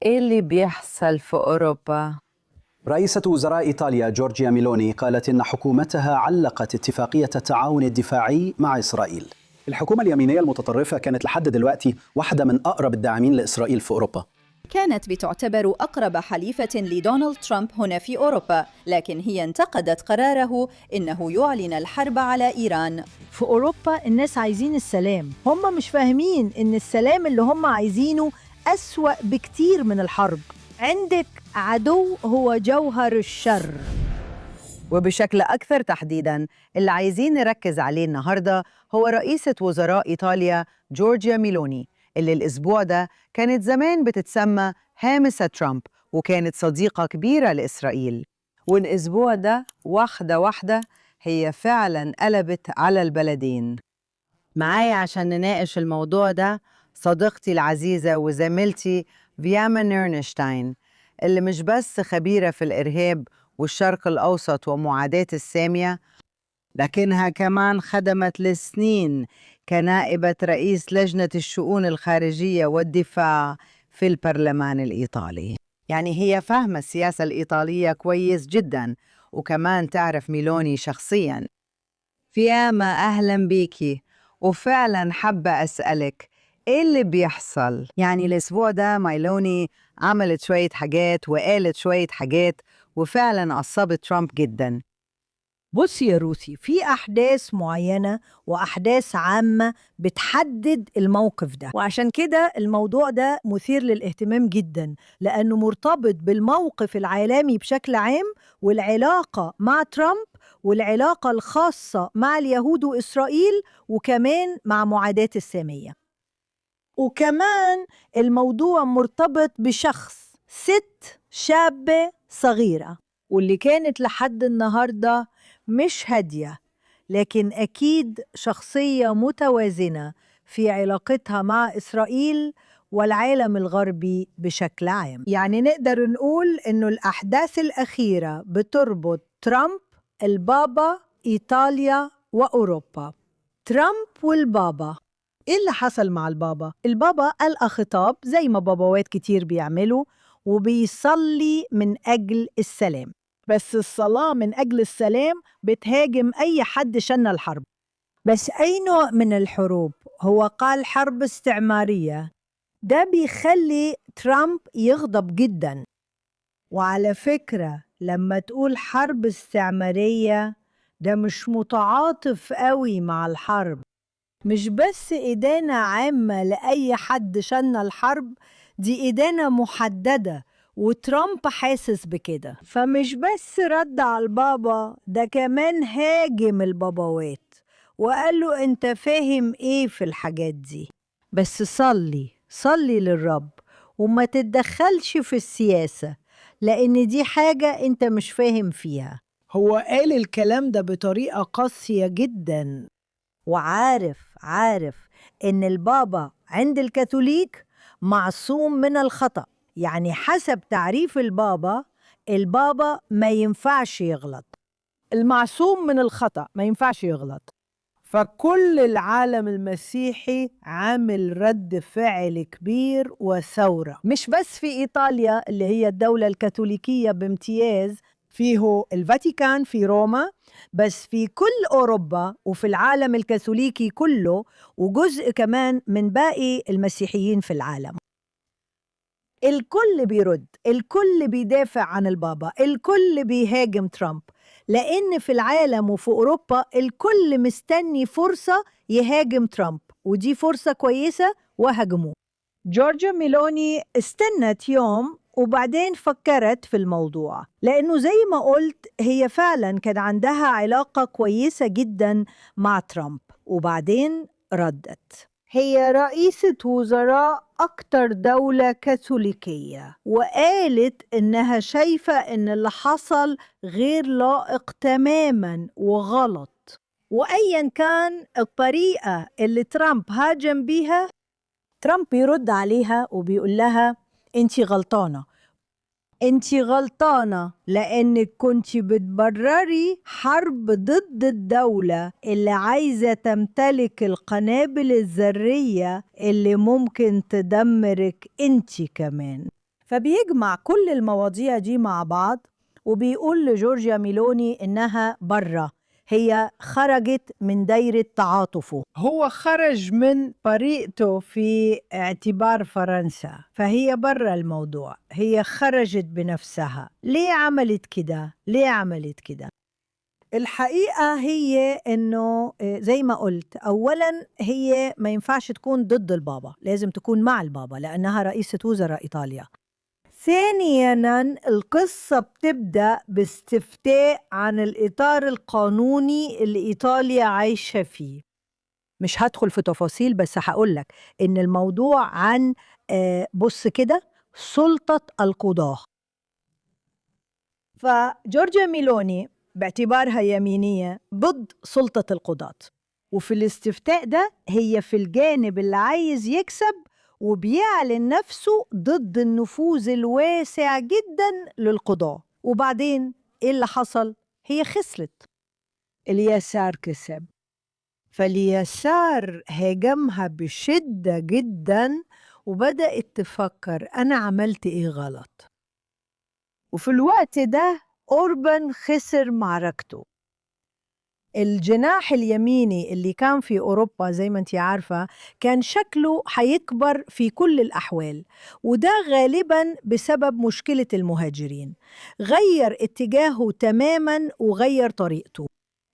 إيه اللي بيحصل في أوروبا؟ رئيسة وزراء إيطاليا جورجيا ميلوني قالت إن حكومتها علقت اتفاقية التعاون الدفاعي مع إسرائيل. الحكومة اليمينية المتطرفة كانت لحد دلوقتي واحدة من أقرب الداعمين لإسرائيل في أوروبا. كانت بتعتبر أقرب حليفة لدونالد ترامب هنا في أوروبا، لكن هي انتقدت قراره إنه يعلن الحرب على إيران. في أوروبا الناس عايزين السلام، هم مش فاهمين إن السلام اللي هم عايزينه أسوأ بكتير من الحرب. عندك عدو هو جوهر الشر. وبشكل أكثر تحديداً اللي عايزين نركز عليه النهاردة هو رئيسة وزراء إيطاليا جورجيا ميلوني، اللي الأسبوع ده كانت زمان بتتسمى هامسة ترامب وكانت صديقة كبيرة لإسرائيل. والأسبوع ده واحدة واحدة هي فعلاً قلبت على البلدين. معايا عشان نناقش الموضوع ده صديقتي العزيزة وزميلتي فياما نيرنشتاين، اللي مش بس خبيرة في الإرهاب والشرق الأوسط ومعاداة السامية، لكنها كمان خدمت لسنين كنائبة رئيس لجنة الشؤون الخارجية والدفاع في البرلمان الإيطالي. يعني هي فاهمة السياسة الإيطالية كويس جداً، وكمان تعرف ميلوني شخصياً. فياما أهلاً بيكي، وفعلاً حابة أسألك إيه اللي بيحصل؟ يعني الأسبوع ده ميلوني عملت شوية حاجات وقالت شوية حاجات وفعلاً عصبت ترامب جداً. بصي يا روسي، في أحداث معينة وأحداث عامة بتحدد الموقف ده، وعشان كده الموضوع ده مثير للاهتمام جدا، لأنه مرتبط بالموقف العالمي بشكل عام والعلاقة مع ترامب والعلاقة الخاصة مع اليهود وإسرائيل وكمان مع معاداة السامية. وكمان الموضوع مرتبط بشخص، ست شابة صغيرة، واللي كانت لحد النهاردة مش هادية، لكن أكيد شخصية متوازنة في علاقتها مع إسرائيل والعالم الغربي بشكل عام. يعني نقدر نقول إنه الأحداث الأخيرة بتربط ترامب، البابا، إيطاليا وأوروبا. ترامب والبابا، إيه اللي حصل مع البابا؟ البابا ألقى خطاب زي ما باباوات كتير بيعملوا، وبيصلي من أجل السلام، بس الصلاة من أجل السلام بتهاجم أي حد شن الحرب. بس أي نوع من الحروب؟ هو قال حرب استعمارية. ده بيخلي ترامب يغضب جدا. وعلى فكرة لما تقول حرب استعمارية ده مش متعاطف قوي مع الحرب، مش بس إدانة عامة لأي حد شن الحرب، دي إدانة محددة، وترامب حاسس بكده. فمش بس رد على البابا، ده كمان هاجم الباباوات وقال له أنت فاهم إيه في الحاجات دي؟ بس صلي للرب وما تتدخلش في السياسة، لأن دي حاجة أنت مش فاهم فيها. هو قال الكلام ده بطريقة قاسية جداً، عارف إن البابا عند الكاثوليك معصوم من الخطأ. يعني حسب تعريف البابا ما ينفعش يغلط، المعصوم من الخطأ ما ينفعش يغلط. فكل العالم المسيحي عامل رد فعل كبير وثورة، مش بس في إيطاليا اللي هي الدولة الكاثوليكية بامتياز، فيه الفاتيكان في روما، بس في كل أوروبا وفي العالم الكاثوليكي كله، وجزء كمان من باقي المسيحيين في العالم. الكل بيرد، الكل بيدافع عن البابا، الكل بيهاجم ترامب، لأن في العالم وفي أوروبا الكل مستني فرصة يهاجم ترامب، ودي فرصة كويسة وهاجموه. جورجيا ميلوني استنت يوم وبعدين فكرت في الموضوع، لأنه زي ما قلت هي فعلا كان عندها علاقة كويسة جدا مع ترامب، وبعدين ردت. هي رئيسة وزراء أكتر دولة كاثوليكية، وقالت إنها شايفة إن اللي حصل غير لائق تماماً وغلط، وأياً كان الطريقة اللي ترامب هاجم بيها، ترامب بيرد عليها وبيقول لها انتي غلطانة لأنك كنتي بتبرري حرب ضد الدولة اللي عايزة تمتلك القنابل الذرية اللي ممكن تدمرك انتي كمان. فبيجمع كل المواضيع دي مع بعض وبيقول لجورجيا ميلوني إنها برا، هي خرجت من دايرة تعاطفه، هو خرج من طريقته في اعتبار فرنسا، فهي برا الموضوع، هي خرجت بنفسها. ليه عملت كده؟ ليه عملت كده؟ الحقيقة هي إنه زي ما قلت، أولاً هي ما ينفعش تكون ضد البابا، لازم تكون مع البابا لأنها رئيسة وزراء إيطاليا. ثانياً القصة بتبدأ باستفتاء عن الإطار القانوني اللي إيطاليا عايشة فيه. مش هدخل في تفاصيل، بس هقولك إن الموضوع عن بص كده سلطة القضاة. فجورجيا ميلوني باعتبارها يمينية ضد سلطة القضاة، وفي الاستفتاء ده هي في الجانب اللي عايز يكسب وبيعلن نفسه ضد النفوذ الواسع جدا للقضاة. وبعدين إيه اللي حصل؟ هي خسرت، اليسار كسب، فاليسار هاجمها بشدة جدا وبدأت تفكر أنا عملت إيه غلط. وفي الوقت ده أوربان خسر معركته. الجناح اليميني اللي كان في أوروبا زي ما انتي عارفة كان شكله هيكبر في كل الأحوال، وده غالباً بسبب مشكلة المهاجرين. غير اتجاهه تماماً وغير طريقته،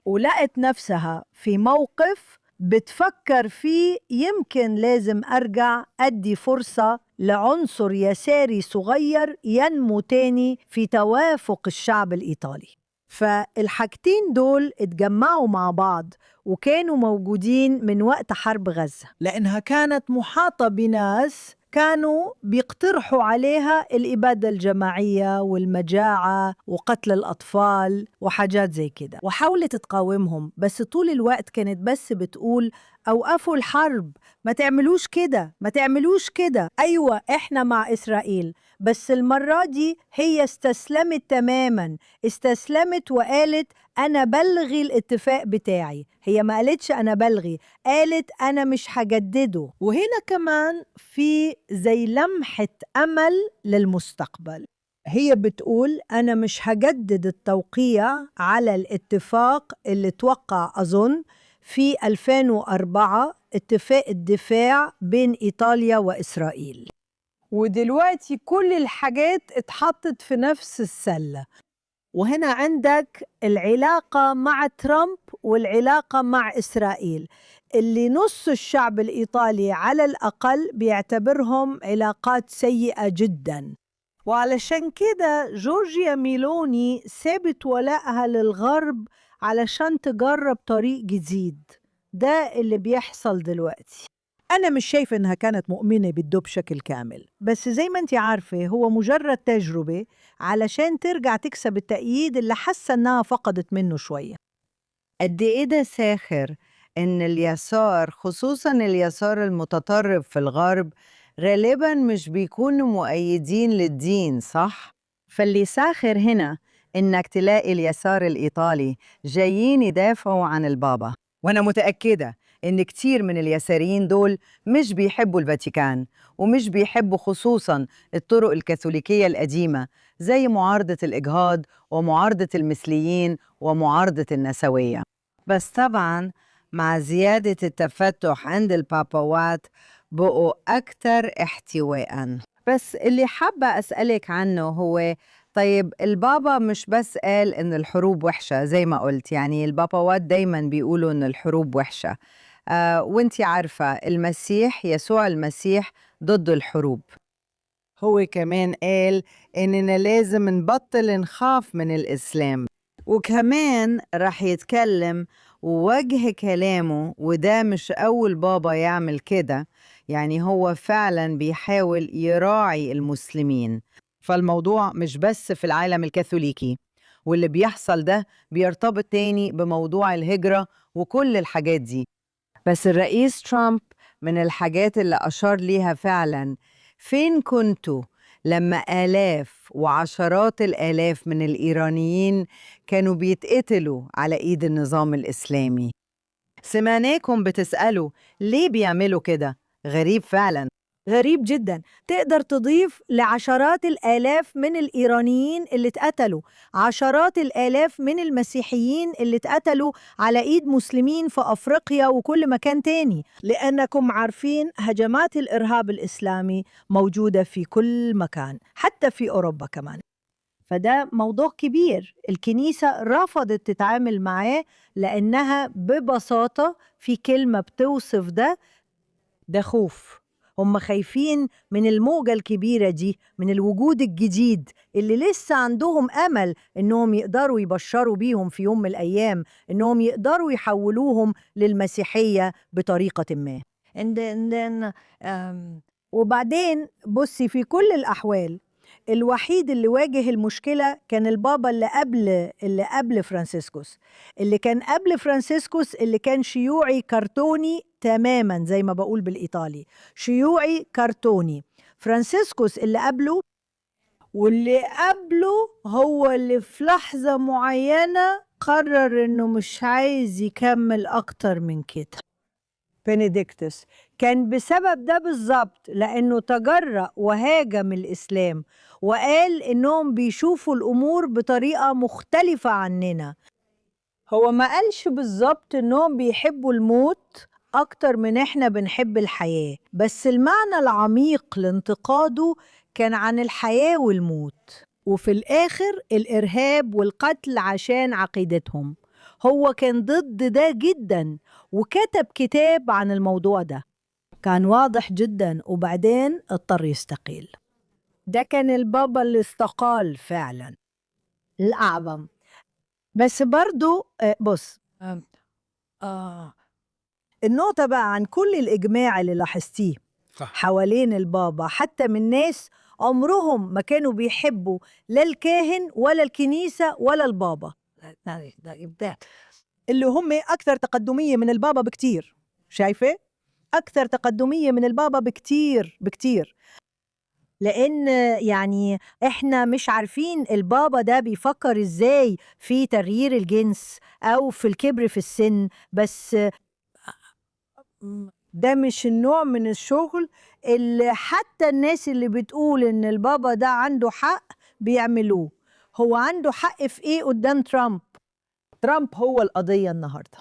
ولقت نفسها في موقف بتفكر فيه يمكن لازم أرجع أدي فرصة لعنصر يساري صغير ينمو تاني في توافق الشعب الإيطالي. فالحاجتين دول اتجمعوا مع بعض وكانوا موجودين من وقت حرب غزة، لأنها كانت محاطة بناس كانوا بيقترحوا عليها الإبادة الجماعية والمجاعة وقتل الأطفال وحاجات زي كده، وحاولت تقاومهم، بس طول الوقت كانت بس بتقول أوقفوا الحرب، ما تعملوش كده، ما تعملوش كده. أيوة إحنا مع إسرائيل، بس المرة دي هي استسلمت تماماً، استسلمت وقالت أنا بلغي الاتفاق بتاعي. هي ما قالتش أنا بلغي، قالت أنا مش هجدده. وهنا كمان في زي لمحة أمل للمستقبل. هي بتقول أنا مش هجدد التوقيع على الاتفاق اللي توقع أظن في 2004، اتفاق الدفاع بين إيطاليا وإسرائيل. ودلوقتي كل الحاجات اتحطت في نفس السلة. وهنا عندك العلاقة مع ترامب والعلاقة مع إسرائيل اللي نص الشعب الإيطالي على الأقل بيعتبرهم علاقات سيئة جداً. وعلشان كده جورجيا ميلوني سابت ولائها للغرب علشان تجرب طريق جديد. ده اللي بيحصل دلوقتي. أنا مش شايفة إنها كانت مؤمنة بالده بشكل كامل، بس زي ما أنت عارفة هو مجرد تجربة علشان ترجع تكسب التأييد اللي حاسة إنها فقدت منه شوية. قد إيه ده ساخر إن اليسار، خصوصاً اليسار المتطرف في الغرب، غالباً مش بيكونوا مؤيدين للدين، صح؟ فاللي ساخر هنا إنك تلاقي اليسار الإيطالي جايين يدافعوا عن البابا. وأنا متأكدة إن كتير من اليساريين دول مش بيحبوا الفاتيكان، ومش بيحبوا خصوصاً الطرق الكاثوليكية القديمة زي معارضة الإجهاض ومعارضة المثليين ومعارضة النسوية. بس طبعاً مع زيادة التفتح عند البابوات بقوا أكتر احتواءً. بس اللي حابة أسألك عنه هو طيب البابا مش بس قال إن الحروب وحشة زي ما قلت، يعني الباباوات دايماً بيقولوا إن الحروب وحشة، وانتي عارفة المسيح يسوع المسيح ضد الحروب. هو كمان قال إننا لازم نبطل نخاف من الإسلام، وكمان رح يتكلم ووجه كلامه، وده مش أول بابا يعمل كده، يعني هو فعلا بيحاول يراعي المسلمين. فالموضوع مش بس في العالم الكاثوليكي، واللي بيحصل ده بيرتبط تاني بموضوع الهجرة وكل الحاجات دي. بس الرئيس ترامب من الحاجات اللي أشار ليها فعلا، فين كنتوا لما آلاف وعشرات الآلاف من الإيرانيين كانوا بيتقتلوا على إيد النظام الإسلامي؟ سمعناكم بتسألوا ليه بيعملوا كده؟ غريب فعلا. غريب جدا. تقدر تضيف لعشرات الآلاف من الإيرانيين اللي اتقتلوا، عشرات الآلاف من المسيحيين اللي اتقتلوا على إيد مسلمين في أفريقيا وكل مكان تاني، لأنكم عارفين هجمات الإرهاب الإسلامي موجودة في كل مكان، حتى في أوروبا كمان. فده موضوع كبير الكنيسة رفضت تتعامل معاه، لأنها ببساطة في كلمة بتوصف ده خوف. هم خايفين من الموجة الكبيرة دي، من الوجود الجديد اللي لسه عندهم أمل إنهم يقدروا يبشروا بيهم في يوم من الأيام، إنهم يقدروا يحولوهم للمسيحية بطريقة ما. وبعدين بصي، في كل الأحوال الوحيد اللي واجه المشكلة كان البابا اللي قبل فرانسيسكوس، اللي كان قبل فرانسيسكوس، اللي كان شيوعي كرتوني تماما، زي ما بقول بالإيطالي، شيوعي كرتوني. فرانسيسكوس اللي قبله، واللي قبله هو اللي في لحظة معينة قرر إنه مش عايز يكمل أكتر من كده. بنديكتوس كان بسبب ده بالظبط، لأنه تجرأ وهاجم الإسلام وقال إنهم بيشوفوا الأمور بطريقة مختلفة عننا. هو ما قالش بالظبط إنهم بيحبوا الموت أكتر من إحنا بنحب الحياة، بس المعنى العميق لانتقاده كان عن الحياة والموت، وفي الآخر الإرهاب والقتل عشان عقيدتهم. هو كان ضد ده جدا، وكتب كتاب عن الموضوع ده، كان واضح جدا، وبعدين اضطر يستقيل. ده كان البابا اللي استقال فعلا، الأعظم. بس برضو بص، النقطة بقى عن كل الإجماع اللي لاحظتيه حوالين البابا، حتى من ناس عمرهم ما كانوا بيحبوا لا الكاهن ولا الكنيسة ولا البابا، اللي هم أكثر تقدمية من البابا بكتير. شايفة؟ أكثر تقدمية من البابا بكتير بكتير، لأن يعني إحنا مش عارفين البابا ده بيفكر إزاي في تغيير الجنس أو في الكبر في السن، بس ده مش النوع من الشغل اللي حتى الناس اللي بتقول إن البابا ده عنده حق بيعملوه. هو عنده حق في إيه قدام ترامب؟ ترامب هو القضية النهاردة.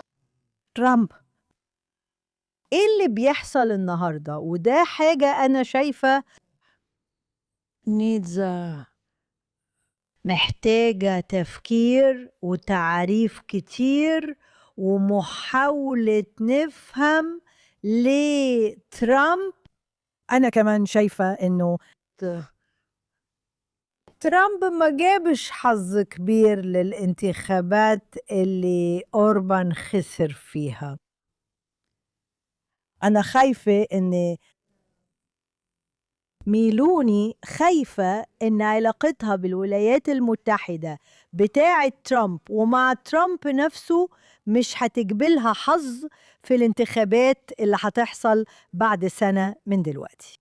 ترامب إيه اللي بيحصل النهاردة؟ وده حاجة أنا شايفة محتاجة تفكير وتعريف كتير ومحاولة نفهم ليه ترامب. أنا كمان شايفة إنه ترامب ما جابش حظ كبير للانتخابات اللي أوربان خسر فيها. أنا خايفة إن ميلوني خايفة إن علاقتها بالولايات المتحدة بتاعة ترامب ومع ترامب نفسه مش هتجبلها حظ في الانتخابات اللي هتحصل بعد سنة من دلوقتي.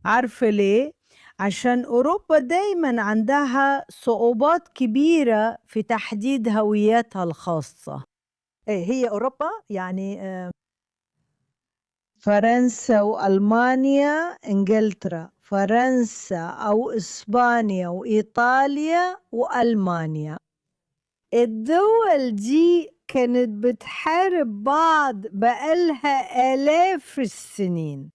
عارفة ليه؟ عشان أوروبا دايما عندها صعوبات كبيرة في تحديد هويتها الخاصة. هي أوروبا يعني فرنسا وألمانيا، إنجلترا، فرنسا أو إسبانيا وإيطاليا وألمانيا. الدول دي كانت بتحارب بعض بقالها آلاف السنين،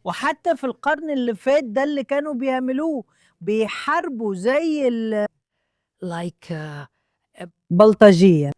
وحتى في القرن اللي فات ده اللي كانوا بيعملوه، بيحاربوا زي بلطجية.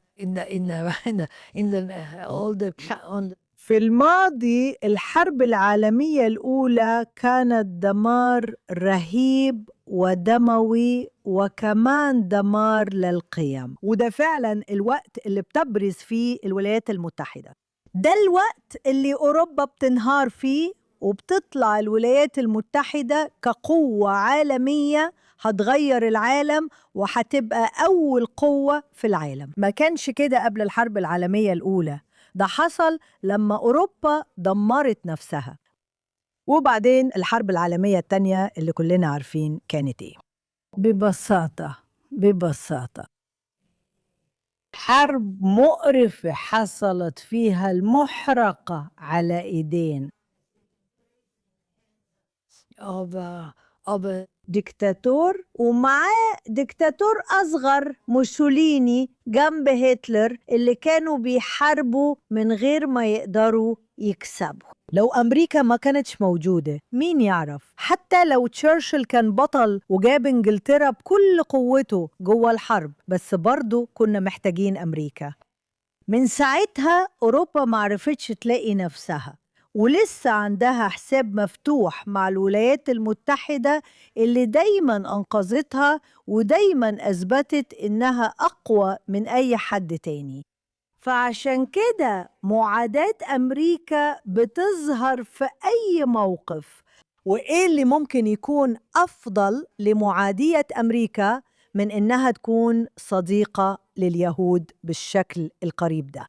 في الماضي الحرب العالمية الأولى كانت دمار رهيب ودموي وكمان دمار للقيم، وده فعلا الوقت اللي بتبرز فيه الولايات المتحدة. ده الوقت اللي أوروبا بتنهار فيه، وبتطلع الولايات المتحدة كقوة عالمية هتغير العالم وهتبقى أول قوة في العالم. ما كانش كده قبل الحرب العالمية الأولى، ده حصل لما أوروبا دمرت نفسها. وبعدين الحرب العالمية التانية اللي كلنا عارفين كانت إيه. ببساطة حرب مقرفة حصلت فيها المحرقة على إيدين أبا ديكتاتور، ومعاه ديكتاتور أصغر موسوليني جنب هتلر اللي كانوا بيحاربوا من غير ما يقدروا يكسبوا. لو أمريكا ما كانتش موجودة مين يعرف، حتى لو تشرشل كان بطل وجاب إنجلترا بكل قوته جوه الحرب، بس برضو كنا محتاجين أمريكا. من ساعتها أوروبا معرفتش تلاقي نفسها، ولسه عندها حساب مفتوح مع الولايات المتحدة اللي دايما أنقذتها ودايما أثبتت إنها أقوى من أي حد تاني. فعشان كده معاداة أمريكا بتظهر في أي موقف. وإيه اللي ممكن يكون أفضل لمعادية أمريكا من إنها تكون صديقة لليهود بالشكل القريب ده؟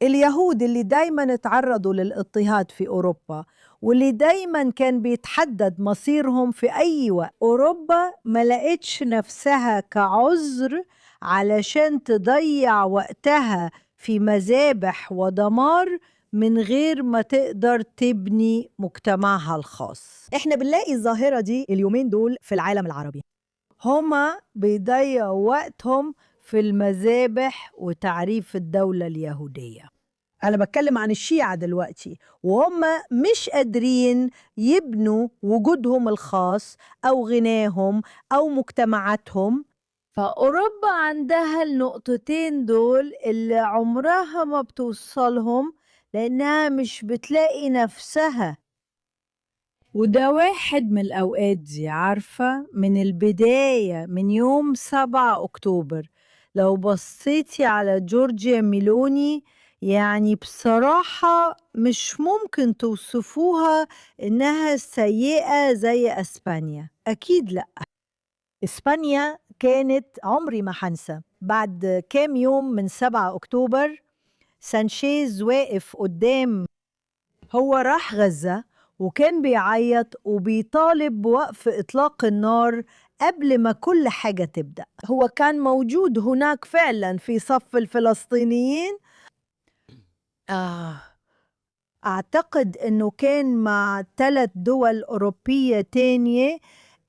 اليهود اللي دايما تعرضوا للاضطهاد في أوروبا واللي دايما كان بيتحدد مصيرهم في أي وقت، أوروبا ما لقتش نفسها كعذر علشان تضيع وقتها في مذابح ودمار من غير ما تقدر تبني مجتمعها الخاص. احنا بنلاقي الظاهرة دي اليومين دول في العالم العربي، هما بيضيعوا وقتهم في المذابح وتعريف الدولة اليهودية. أنا بتكلم عن الشيعة دلوقتي، وهم مش قادرين يبنوا وجودهم الخاص أو غناهم أو مجتمعاتهم. فأوروبا عندها النقطتين دول اللي عمرها ما بتوصلهم لأنها مش بتلاقي نفسها. وده واحد من الأوقات دي، عارفة، من البداية من يوم 7 أكتوبر لو بصيتي على جورجيا ميلوني، يعني بصراحة مش ممكن توصفوها إنها سيئة زي أسبانيا، أكيد لأ. إسبانيا كانت، عمري ما حنسى، بعد كام يوم من 7 أكتوبر سانشيز واقف قدام، هو راح غزة وكان بيعيط وبيطالب بوقف إطلاق النار قبل ما كل حاجة تبدأ. هو كان موجود هناك فعلا في صف الفلسطينيين. أعتقد أنه كان مع 3 دول أوروبية تانية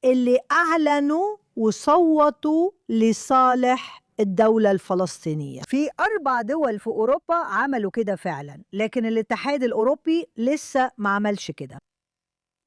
اللي أعلنوا وصوتوا لصالح الدولة الفلسطينية. في 4 دول في أوروبا عملوا كده فعلا، لكن الاتحاد الأوروبي لسه ما عملش كده.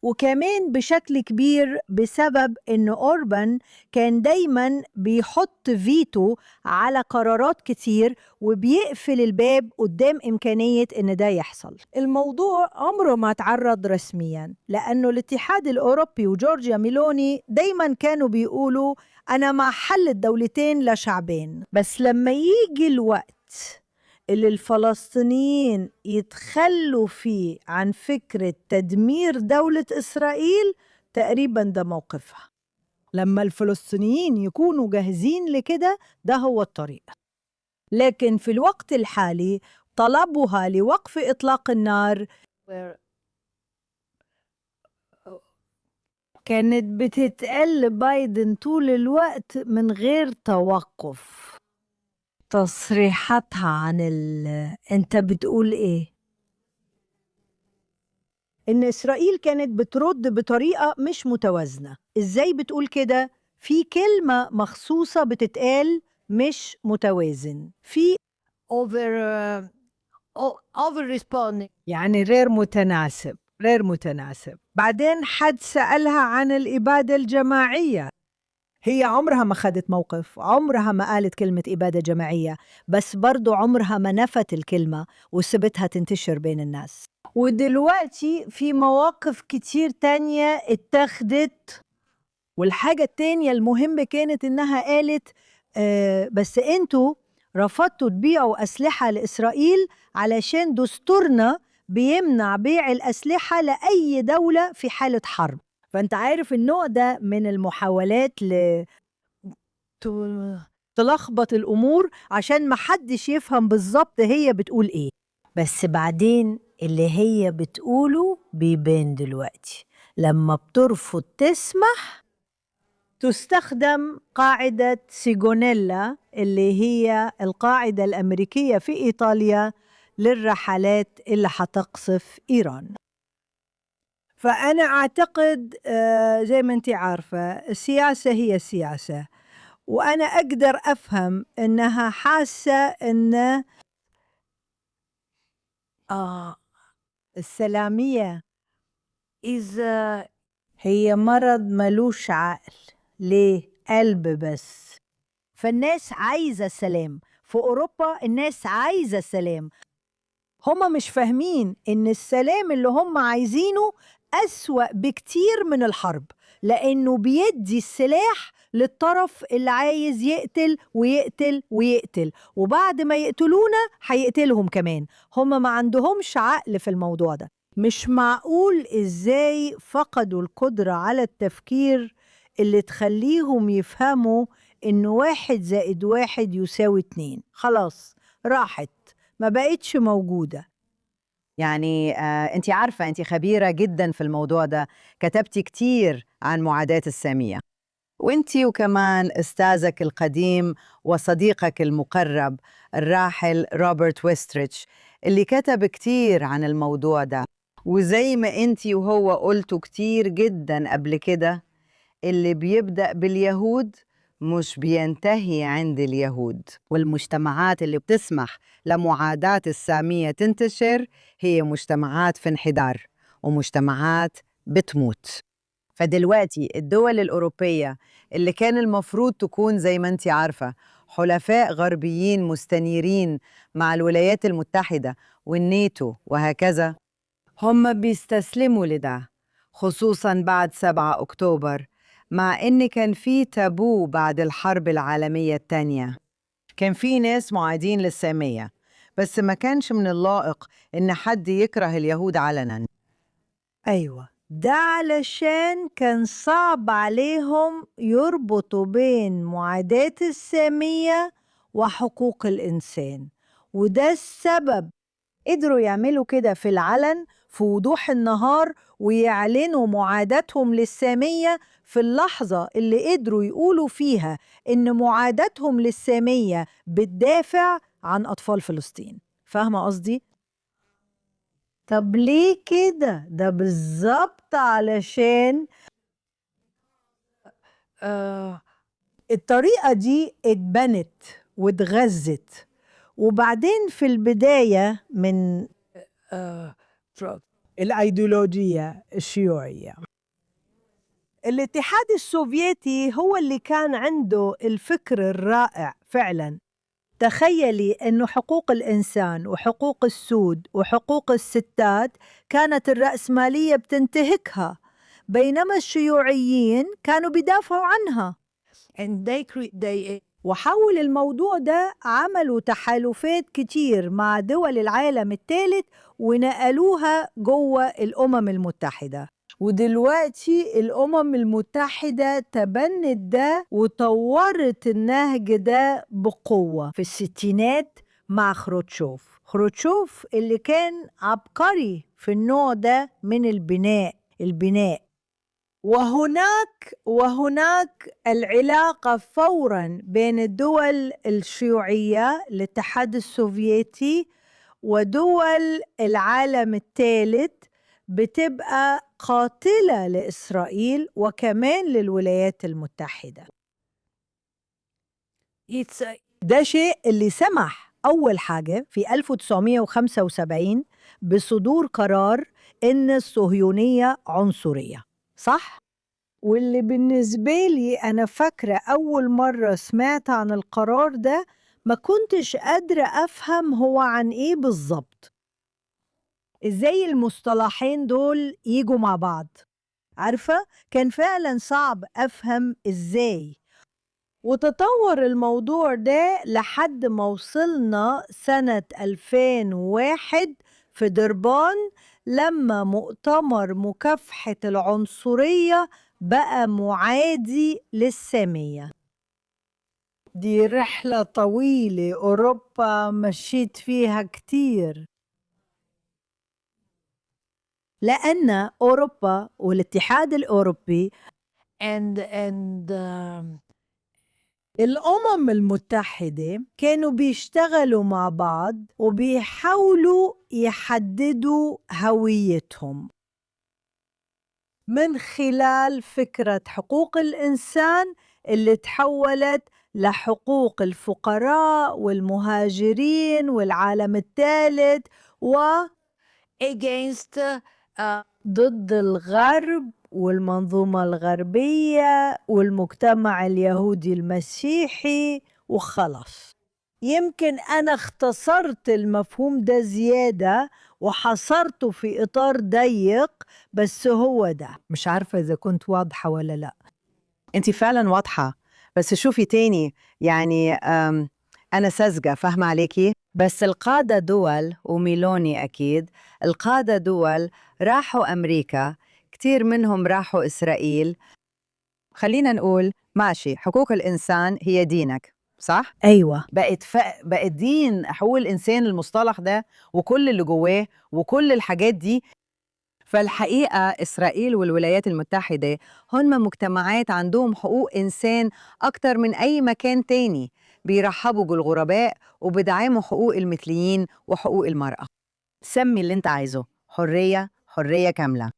وكمان بشكل كبير بسبب إن أوربان كان دايما بيحط فيتو على قرارات كتير وبيقفل الباب قدام إمكانية إن ده يحصل. الموضوع عمره ما تعرض رسميا لأنه الاتحاد الأوروبي وجورجيا ميلوني دايما كانوا بيقولوا أنا مع حل الدولتين لشعبين، بس لما يجي الوقت اللي الفلسطينيين يتخلوا فيه عن فكرة تدمير دولة إسرائيل، تقريبا ده موقفها. لما الفلسطينيين يكونوا جاهزين لكده، ده هو الطريق. لكن في الوقت الحالي طلبها لوقف إطلاق النار كانت بتتقل بايدن طول الوقت من غير توقف. تصريحاتها عن انت بتقول ايه؟ ان اسرائيل كانت بترد بطريقة مش متوازنة. ازاي بتقول كده؟ في كلمة مخصوصة بتتقال مش متوازن، في over responding، يعني غير متناسب، غير متناسب. بعدين حد سألها عن الإبادة الجماعية، هي عمرها ما خدت موقف، عمرها ما قالت كلمة إبادة جماعية، بس برضو عمرها ما نفت الكلمة وسبتها تنتشر بين الناس. ودلوقتي في مواقف كتير تانية اتخذت، والحاجة التانية المهمة كانت إنها قالت بس أنتوا رفضتوا تبيعوا أسلحة لإسرائيل علشان دستورنا بيمنع بيع الأسلحة لأي دولة في حالة حرب. فأنت عارف النوع ده من المحاولات تلخبط الأمور عشان محدش يفهم بالظبط هي بتقول إيه، بس بعدين اللي هي بتقوله بيبان دلوقتي. لما بترفض تسمح تستخدم قاعدة سيغونيلا اللي هي القاعدة الأمريكية في إيطاليا للرحلات اللي حتقصف إيران. فأنا أعتقد زي ما أنت عارفة السياسة هي السياسة، وأنا أقدر أفهم أنها حاسة أن السلامية إذا هي مرض ملوش عقل، ليه؟ قلب بس. فالناس عايزة السلام، في أوروبا الناس عايزة السلام. هما مش فاهمين إن السلام اللي هم عايزينه أسوأ بكتير من الحرب، لأنه بيدي السلاح للطرف اللي عايز يقتل ويقتل ويقتل، وبعد ما يقتلونا هيقتلهم كمان. هما ما عندهمش عقل في الموضوع ده. مش معقول إزاي فقدوا القدرة على التفكير اللي تخليهم يفهموا إنه 1+1=2. خلاص راحت، ما بقتش موجودة. يعني أنت عارفة أنت خبيرة جدا في الموضوع ده، كتبتي كتير عن معاداة السامية، وأنت وكمان أستاذك القديم وصديقك المقرب الراحل روبرت ويستريتش اللي كتب كتير عن الموضوع ده. وزي ما أنت وهو قلتوا كتير جدا قبل كده، اللي بيبدأ باليهود مش بينتهي عند اليهود، والمجتمعات اللي بتسمح لمعاداة السامية تنتشر هي مجتمعات في انحدار ومجتمعات بتموت. فدلوقتي الدول الأوروبية اللي كان المفروض تكون زي ما انت عارفة حلفاء غربيين مستنيرين مع الولايات المتحدة والناتو وهكذا، هم بيستسلموا لده، خصوصاً بعد 7 أكتوبر، مع إن كان في تابو بعد الحرب العالمية الثانية. كان في ناس معادين للسامية، بس ما كانش من اللائق إن حد يكره اليهود علناً. أيوة، ده علشان كان صعب عليهم يربطوا بين معاداة السامية وحقوق الإنسان، وده السبب قدروا يعملوا كده في العلن في وضوح النهار، ويعلنوا معاداتهم للسامية في اللحظة اللي قدروا يقولوا فيها إن معاداتهم للسامية بتدافع عن أطفال فلسطين. فاهمة قصدي؟ طب ليه كده؟ ده بالظبط علشان الطريقة دي اتبنت واتغذت، وبعدين في البداية من الأيديولوجية الشيوعية. الاتحاد السوفيتي هو اللي كان عنده الفكر الرائع فعلا. تخيلي أنه حقوق الإنسان وحقوق السود وحقوق الستات كانت الرأسمالية بتنتهكها، بينما الشيوعيين كانوا بيدافعوا عنها. وحول الموضوع ده عملوا تحالفات كتير مع دول العالم الثالث ونقلوها جوه الأمم المتحدة، ودلوقتي الأمم المتحدة تبنت ده وطورت النهج ده بقوة في الستينات مع خروتشوف اللي كان عبقري في النوع ده من البناء. وهناك العلاقة فوراً بين الدول الشيوعية الاتحاد السوفيتي ودول العالم الثالث بتبقى قاتلة لإسرائيل وكمان للولايات المتحدة. ده شيء اللي سمح أول حاجة في 1975 بصدور قرار إن الصهيونية عنصرية، صح؟ واللي بالنسبة لي أنا فاكرة أول مرة سمعت عن القرار ده ما كنتش قادرة أفهم هو عن إيه بالظبط، إزاي المصطلحين دول يجوا مع بعض. عارفة، كان فعلا صعب أفهم إزاي، وتطور الموضوع ده لحد ما وصلنا سنة 2001 في دربان، لما مؤتمر مكافحة العنصرية بقى معادي للسامية. دي رحلة طويلة أوروبا مشيت فيها كتير، لأن أوروبا والاتحاد الأوروبي الأمم المتحدة كانوا بيشتغلوا مع بعض وبيحاولوا يحددوا هويتهم من خلال فكرة حقوق الإنسان اللي تحولت لحقوق الفقراء والمهاجرين والعالم الثالث ضد الغرب والمنظومة الغربية والمجتمع اليهودي المسيحي وخلص. يمكن أنا اختصرت المفهوم ده زيادة وحصرته في إطار ضيق، بس هو ده. مش عارفة إذا كنت واضحة ولا لا. أنت فعلا واضحة، بس شوفي تاني يعني أنا ساذجة فاهمة عليكي، بس القادة دول وميلوني أكيد القادة دول راحوا أمريكا، كتير منهم راحوا إسرائيل. خلينا نقول ماشي، حقوق الإنسان هي دينك صح؟ أيوة. بقت دين حقوق الإنسان المصطلح ده وكل اللي جواه وكل الحاجات دي. فالحقيقة إسرائيل والولايات المتحدة هن مجتمعات عندهم حقوق إنسان أكتر من أي مكان تاني، بيرحبوا بالغرباء وبدعموا حقوق المثليين وحقوق المرأة. سمي اللي انت عايزه، حرية، حرية كاملة.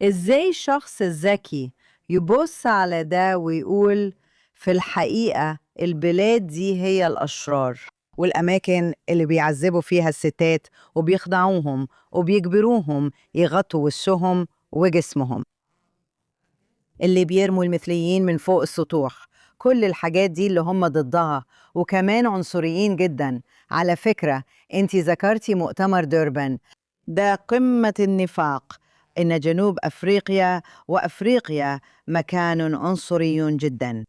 إزاي الشخص الذكي يبص على ده ويقول في الحقيقة البلاد دي هي الأشرار والأماكن اللي بيعذبوا فيها الستات وبيخضعوهم وبيجبروهم يغطوا وشهم وجسمهم، اللي بيرموا المثليين من فوق السطوح، كل الحاجات دي اللي هم ضدها، وكمان عنصريين جدا. على فكرة انتي ذكرتي مؤتمر دوربان، ده قمة النفاق، إن جنوب أفريقيا وأفريقيا مكان عنصري جدا.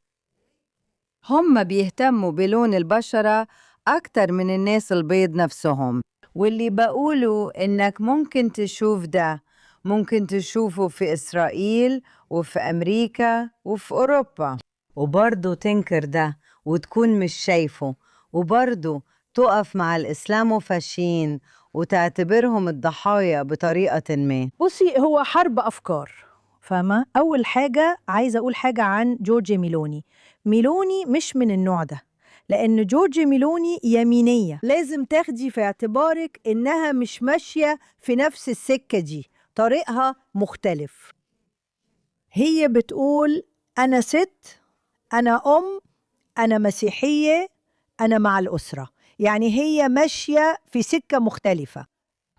هم بيهتموا بلون البشرة أكتر من الناس البيض نفسهم، واللي بقوله إنك ممكن تشوف ده، ممكن تشوفه في إسرائيل وفي أمريكا وفي أوروبا، وبرضه تنكر ده وتكون مش شايفه، وبرضه تقف مع الإسلاموفاشيين وتعتبرهم الضحايا بطريقة ما. بصي، هو حرب أفكار، فاهمة؟ أول حاجة عايزة أقول حاجة عن جورجيا ميلوني. ميلوني مش من النوع ده، لأن جورجيا ميلوني يمينية، لازم تاخدي في اعتبارك إنها مش ماشية في نفس السكة دي، طريقها مختلف. هي بتقول أنا ست، أنا أنا مسيحية، أنا مع الأسرة، يعني هي ماشية في سكة مختلفة.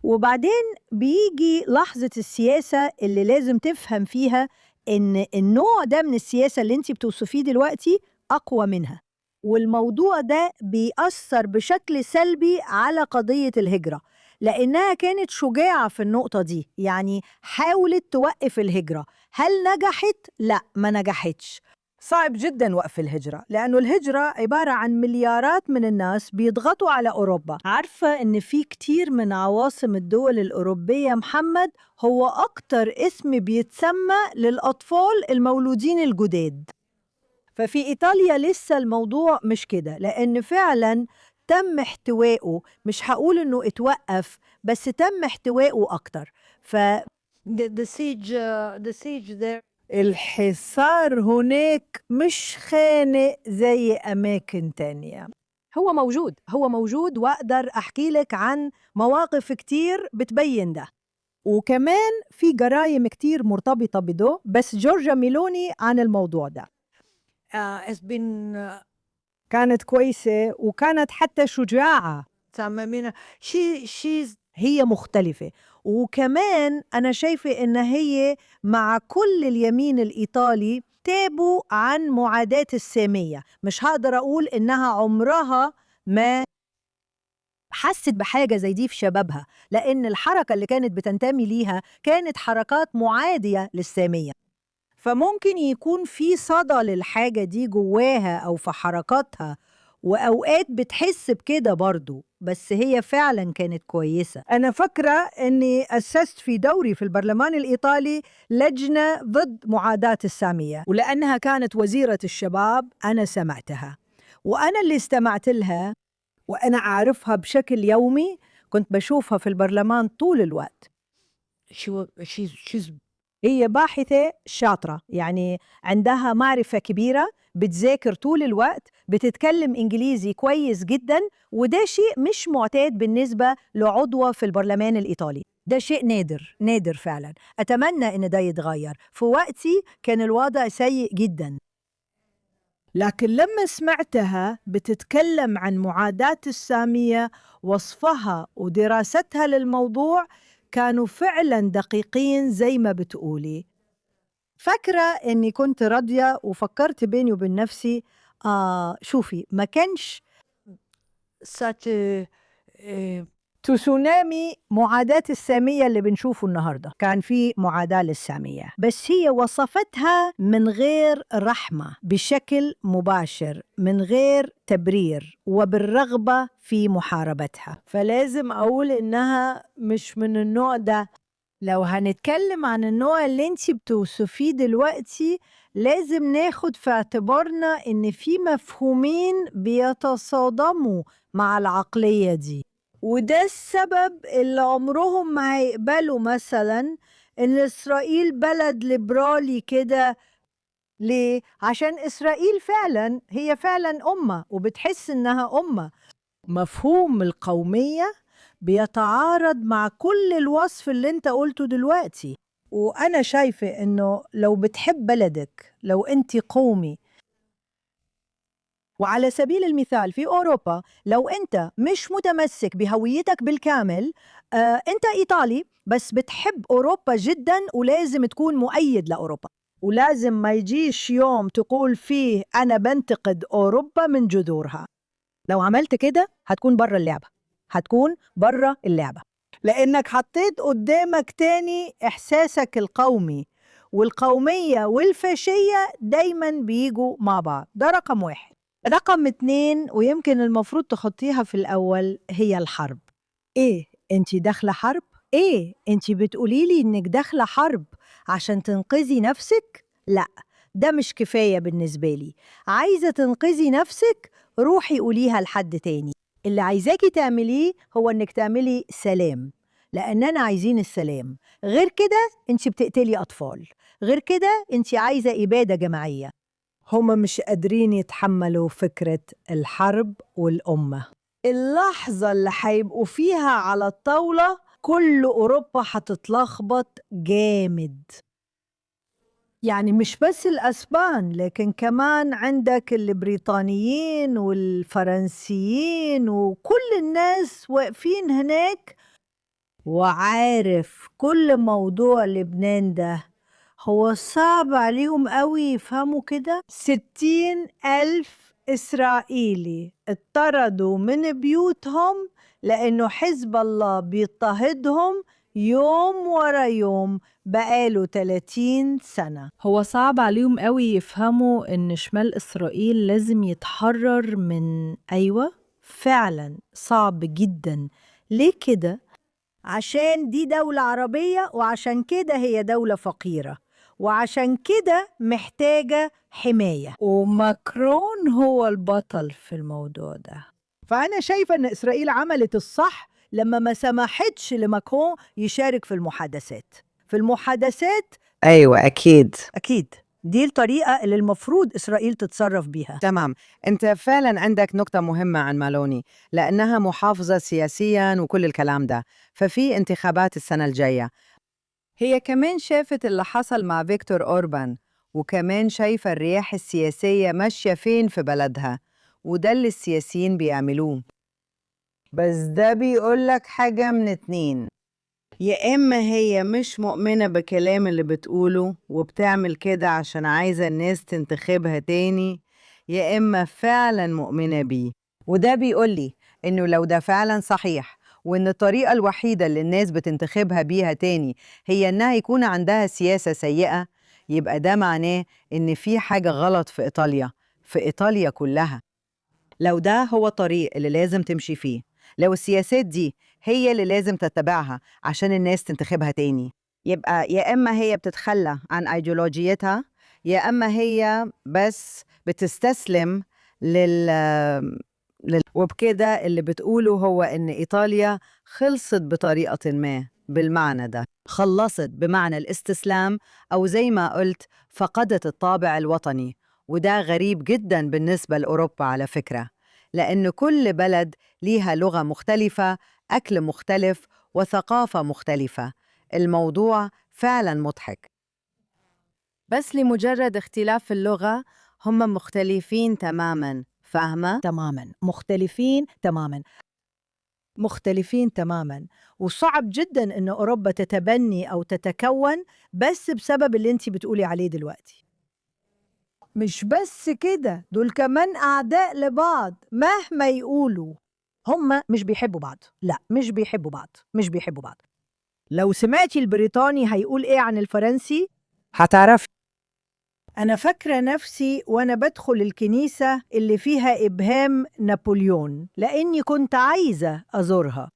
وبعدين بيجي لحظة السياسة اللي لازم تفهم فيها إن النوع ده من السياسة اللي انتي بتوصفيه دلوقتي أقوى منها، والموضوع ده بيأثر بشكل سلبي على قضية الهجرة، لأنها كانت شجاعة في النقطة دي، يعني حاولت توقف الهجرة. هل نجحت؟ لا، ما نجحتش. صعب جدا وقف الهجرة، لأنه الهجرة عبارة عن مليارات من الناس بيضغطوا على أوروبا. عارفة إن في كتير من عواصم الدول الأوروبية محمد هو أكتر اسم بيتسمى للأطفال المولودين الجداد. ففي إيطاليا لسه الموضوع مش كده، لأن فعلا تم احتوائه، مش هقول إنه اتوقف، بس تم احتوائه أكتر. the siege there. الحصار هناك مش خانق زي أماكن تانية. هو موجود وأقدر أحكي لك عن مواقف كتير بتبين ده، وكمان في جرائم كتير مرتبطة بده، بس جورجيا ميلوني عن الموضوع ده كانت كويسة وكانت حتى شجاعة. هي مختلفة، وكمان أنا شايفة إن هي مع كل اليمين الإيطالي تابوا عن معاداة السامية. مش هقدر أقول إنها عمرها ما حست بحاجة زي دي في شبابها، لأن الحركة اللي كانت بتنتمي ليها كانت حركات معادية للسامية، فممكن يكون في صدى للحاجة دي جواها أو في حركاتها، وأوقات بتحس بكده برضو، بس هي فعلا كانت كويسة. أنا فاكرة أني أسست في دوري في البرلمان الإيطالي لجنة ضد معاداة السامية، ولأنها كانت وزيرة الشباب أنا سمعتها، وأنا اللي استمعت لها، وأنا أعرفها بشكل يومي، كنت بشوفها في البرلمان طول الوقت. she's هي باحثة شاطرة، يعني عندها معرفة كبيرة، بتذاكر طول الوقت، بتتكلم إنجليزي كويس جدا، وده شيء مش معتاد بالنسبة لعضوة في البرلمان الإيطالي. ده شيء نادر نادر فعلا. أتمنى إن ده يتغير. في وقتي كان الوضع سيء جدا، لكن لما سمعتها بتتكلم عن معاداة السامية، وصفها ودراستها للموضوع كانوا فعلا دقيقين زي ما بتقولي. فاكرة إني كنت راضية وفكرت بيني وبين نفسي، شوفي ما كانش تسونامي معاداة السامية اللي بنشوفه النهاردة، كان في معاداة للسامية، بس هي وصفتها من غير رحمة، بشكل مباشر، من غير تبرير، وبالرغبة في محاربتها. فلازم أقول إنها مش من النوع ده. لو هنتكلم عن النوع اللي انتي بتوصفيه دلوقتي، لازم ناخد في اعتبارنا إن في مفهومين بيتصادموا مع العقلية دي، وده السبب اللي عمرهم ما هيقبلوا مثلا إن إسرائيل بلد ليبرالي كده. ليه؟ عشان إسرائيل فعلا هي فعلا أمة وبتحس إنها أمة. مفهوم القومية بيتعارض مع كل الوصف اللي انت قلته دلوقتي، وأنا شايفة إنه لو بتحب بلدك، لو أنت قومي، وعلى سبيل المثال في أوروبا لو أنت مش متمسك بهويتك بالكامل، أنت إيطالي بس بتحب أوروبا جدا، ولازم تكون مؤيد لأوروبا، ولازم ما يجيش يوم تقول فيه أنا بنتقد أوروبا من جذورها. لو عملت كده هتكون برا اللعبة، هتكون برا اللعبة، لأنك حطيت قدامك تاني إحساسك القومي، والقومية والفاشية دايما بيجوا مع بعض. ده رقم واحد. رقم 2، ويمكن المفروض تحطيها في الأول، هي الحرب. إيه؟ أنتي داخلة حرب؟ إيه؟ أنتي بتقوليلي إنك داخلة حرب عشان تنقذي نفسك؟ لا، ده مش كفاية بالنسبة لي. عايزة تنقذي نفسك؟ روحي قوليها لحد تاني. اللي عايزاكي تعمليه هو إنك تعملي سلام، لأننا عايزين السلام. غير كده أنتي بتقتلي أطفال، غير كده أنتي عايزة إبادة جماعية. هما مش قادرين يتحملوا فكرة الحرب والأمة. اللحظة اللي هيبقوا فيها على الطاولة كل أوروبا هتتلخبط جامد. يعني مش بس الأسبان، لكن كمان عندك البريطانيين والفرنسيين وكل الناس واقفين هناك. وعارف كل موضوع لبنان ده هو صعب عليهم قوي يفهموا كده. 60,000 إسرائيلي اطردوا من بيوتهم لأنه حزب الله بيضطهدهم يوم ورا يوم بقاله 30 سنة. هو صعب عليهم قوي يفهموا إن شمال إسرائيل لازم يتحرر من أيوة فعلا صعب جدا. ليه كده؟ عشان دي دولة عربية، وعشان كده هي دولة فقيرة، وعشان كده محتاجة حماية، وماكرون هو البطل في الموضوع ده. فأنا شايفة أن إسرائيل عملت الصح لما ما سمحتش لماكرون يشارك في المحادثات. أيوة أكيد. أكيد دي الطريقة اللي المفروض إسرائيل تتصرف بيها. تمام، أنت فعلا عندك نقطة مهمة عن مالوني، لأنها محافظة سياسيا وكل الكلام ده، ففي انتخابات السنة الجاية. هي كمان شافت اللي حصل مع فيكتور أوربان، وكمان شايفة الرياح السياسية ماشية فين في بلدها، وده اللي السياسيين بيعملوه. بس ده بيقولك حاجة من اتنين، يا إما هي مش مؤمنة بكلام اللي بتقوله وبتعمل كده عشان عايزة الناس تنتخبها تاني، يا إما فعلا مؤمنة بيه. وده بيقولي إنه لو ده فعلا صحيح، وإن الطريقة الوحيدة اللي الناس بتنتخبها بيها تاني هي إنها يكون عندها سياسة سيئة، يبقى ده معناه إن في حاجة غلط في إيطاليا، في إيطاليا كلها. لو ده هو الطريق اللي لازم تمشي فيه، لو السياسات دي هي اللي لازم تتبعها عشان الناس تنتخبها تاني، يبقى يا إما هي بتتخلى عن أيديولوجيتها، يا أما هي بس بتستسلم وبكده اللي بتقوله هو إن إيطاليا خلصت بطريقة ما بالمعنى ده، خلصت بمعنى الاستسلام أو زي ما قلت فقدت الطابع الوطني. وده غريب جدا بالنسبة لأوروبا على فكرة، لأن كل بلد ليها لغة مختلفة، أكل مختلف، وثقافة مختلفة. الموضوع فعلا مضحك. بس لمجرد اختلاف اللغة هم مختلفين تماماً، فاهمة؟ تماما مختلفين تماما مختلفين تماما. وصعب جدا ان اوروبا تتبني او تتكون بس بسبب اللي انت بتقولي عليه دلوقتي. مش بس كده، دول كمان اعداء لبعض مهما يقولوا. هم مش بيحبوا بعض، لا مش بيحبوا بعض، مش بيحبوا بعض. لو سمعتي البريطاني هيقول ايه عن الفرنسي هتعرفي. أنا فاكرة نفسي وأنا بدخل الكنيسة اللي فيها إبهام نابليون لأني كنت عايزة أزورها،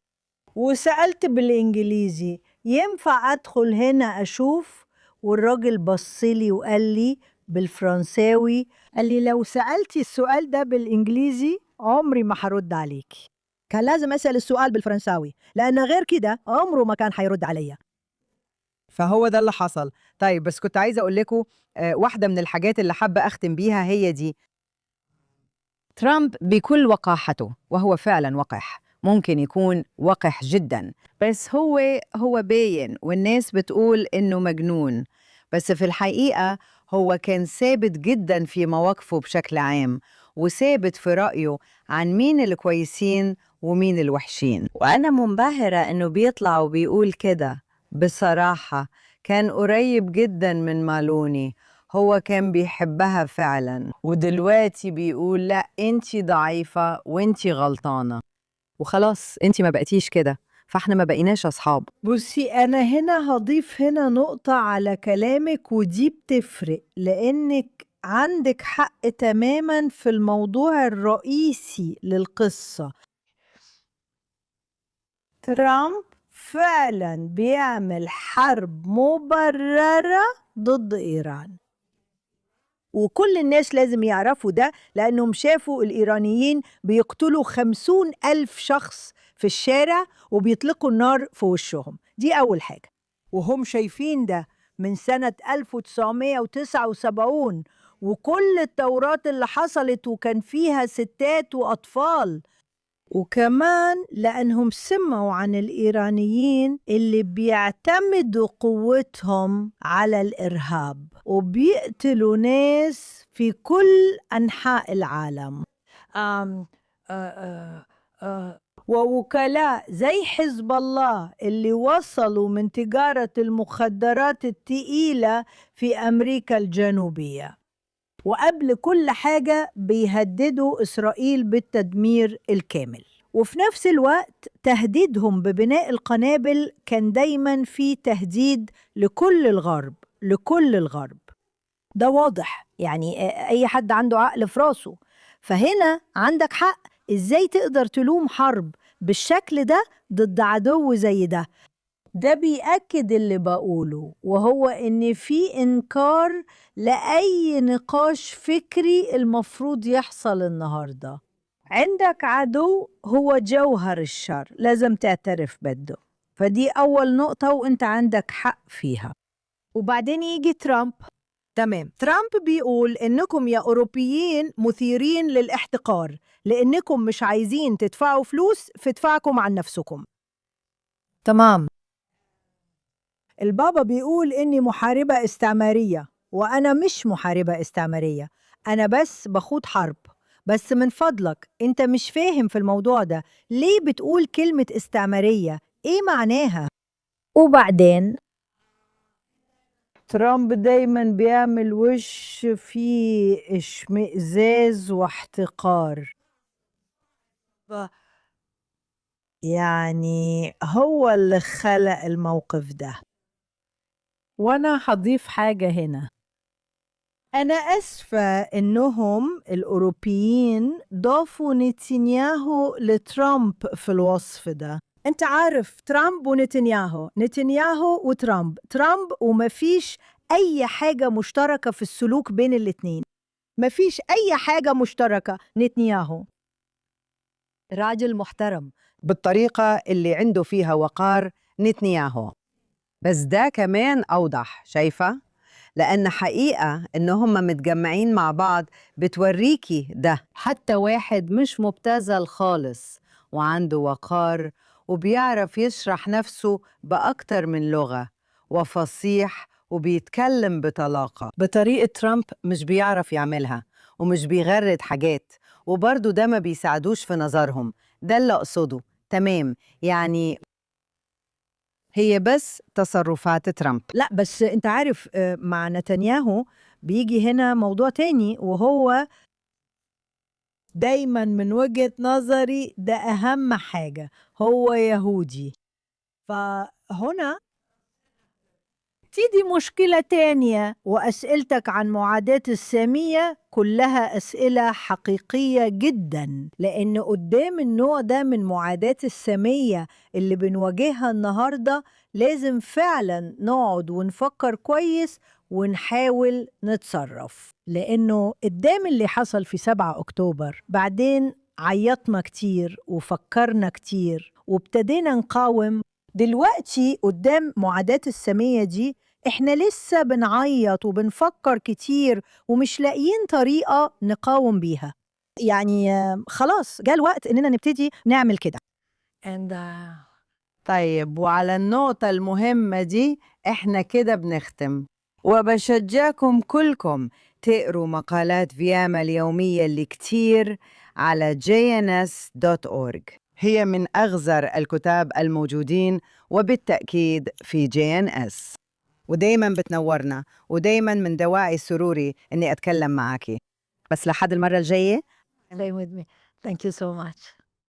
وسألت بالإنجليزي ينفع أدخل هنا أشوف؟ والراجل بصلي وقال لي بالفرنساوي، قال لي لو سألتي السؤال ده بالإنجليزي عمري ما هرد عليكي. كان لازم أسأل السؤال بالفرنساوي لأن غير كده عمره ما كان هيرد عليا. فهو ده اللي حصل. طيب بس كنت عايزة أقول لكم واحدة من الحاجات اللي حابة أختم بيها هي دي. ترامب بكل وقاحته، وهو فعلا وقح، ممكن يكون وقح جدا، بس هو باين والناس بتقول إنه مجنون، بس في الحقيقة هو كان ثابت جدا في مواقفه بشكل عام، وثابت في رأيه عن مين الكويسين ومين الوحشين. وأنا منبهرة إنه بيطلع وبيقول كده. بصراحة كان قريب جدا من مالوني، هو كان بيحبها فعلا، ودلوقتي بيقول لا انتي ضعيفة وانتي غلطانة، وخلاص انتي ما بقتيش كده، فاحنا ما بقيناش أصحاب. بصي أنا هنا هضيف هنا نقطة على كلامك ودي بتفرق لأنك عندك حق تماما في الموضوع الرئيسي للقصة. ترامب فعلا بيعمل حرب مبررة ضد إيران، وكل الناس لازم يعرفوا ده لأنهم شافوا الإيرانيين بيقتلوا 50,000 شخص في الشارع وبيطلقوا النار في وشهم. دي أول حاجة، وهم شايفين ده من سنة 1979 وكل الثورات اللي حصلت وكان فيها ستات وأطفال. وكمان لأنهم سمعوا عن الإيرانيين اللي بيعتمدوا قوتهم على الإرهاب وبيقتلوا ناس في كل أنحاء العالم. آم ووكلاء زي حزب الله اللي وصلوا من تجارة المخدرات التقيلة في أمريكا الجنوبية، وقبل كل حاجة بيهددوا إسرائيل بالتدمير الكامل. وفي نفس الوقت تهديدهم ببناء القنابل كان دايما في تهديد لكل الغرب، لكل الغرب. ده واضح، يعني أي حد عنده عقل في راسه. فهنا عندك حق، إزاي تقدر تلوم حرب بالشكل ده ضد عدو زي ده؟ ده بيأكد اللي بقوله، وهو إن في إنكار لأي نقاش فكري المفروض يحصل النهاردة. عندك عدو هو جوهر الشر، لازم تعترف بده. فدي أول نقطة وإنت عندك حق فيها. وبعدين يجي ترامب. تمام، ترامب بيقول إنكم يا أوروبيين مثيرين للاحتقار لأنكم مش عايزين تدفعوا فلوس في دفاعكم عن نفسكم. تمام. البابا بيقول إني محاربة استعمارية، وأنا مش محاربة استعمارية، أنا بس بخوض حرب. بس من فضلك أنت مش فاهم في الموضوع ده، ليه بتقول كلمة استعمارية؟ إيه معناها؟ وبعدين ترامب دايما بيعمل وش فيه اشمئزاز واحتقار. يعني هو اللي خلق الموقف ده. وأنا هضيف حاجة هنا، أنا أسفة إنهم الأوروبيين ضافوا نتنياهو لترامب في الوصف ده. أنت عارف ترامب ونتنياهو، نتنياهو وترامب، ترامب ومفيش أي حاجة مشتركة في السلوك بين الاتنين، مفيش أي حاجة مشتركة. نتنياهو راجل محترم بالطريقة اللي عنده فيها وقار نتنياهو. بس ده كمان أوضح، شايفة؟ لأن حقيقة إنهم متجمعين مع بعض بتوريكي ده. حتى واحد مش مبتذل خالص وعنده وقار وبيعرف يشرح نفسه بأكتر من لغة وفصيح وبيتكلم بطلاقة بطريقة ترامب مش بيعرف يعملها ومش بيغرد حاجات، وبرضه ده ما بيساعدوش في نظرهم. ده اللي أقصده. تمام، يعني هي بس تصرفات ترامب. لا بس انت عارف مع نتنياهو بيجي هنا موضوع تاني، وهو دايما من وجهة نظري ده أهم حاجة، هو يهودي. فهنا تيجي مشكلة تانية، وأسئلتك عن معاداة السامية كلها أسئلة حقيقية جدا، لأن قدام النوع ده من معاداة السامية اللي بنواجهها النهاردة لازم فعلا نقعد ونفكر كويس ونحاول نتصرف، لأنه قدام اللي حصل في 7 أكتوبر بعدين عيطنا كتير وفكرنا كتير وابتدينا نقاوم. دلوقتي قدام معاداة السامية دي احنا لسه بنعيط وبنفكر كتير ومش لاقيين طريقة نقاوم بيها. يعني خلاص جاء الوقت اننا نبتدي نعمل كده. طيب، وعلى النقطة المهمة دي احنا كده بنختم، وبشجعكم كلكم تقروا مقالات فياما اليومية اللي كتير على jns.org. هي من أغزر الكتاب الموجودين وبالتأكيد في JNS، ودايما بتنورنا ودايما من دواعي سروري إني أتكلم معاكي. بس لحد المرة الجاية Stay with me. Thank you so much.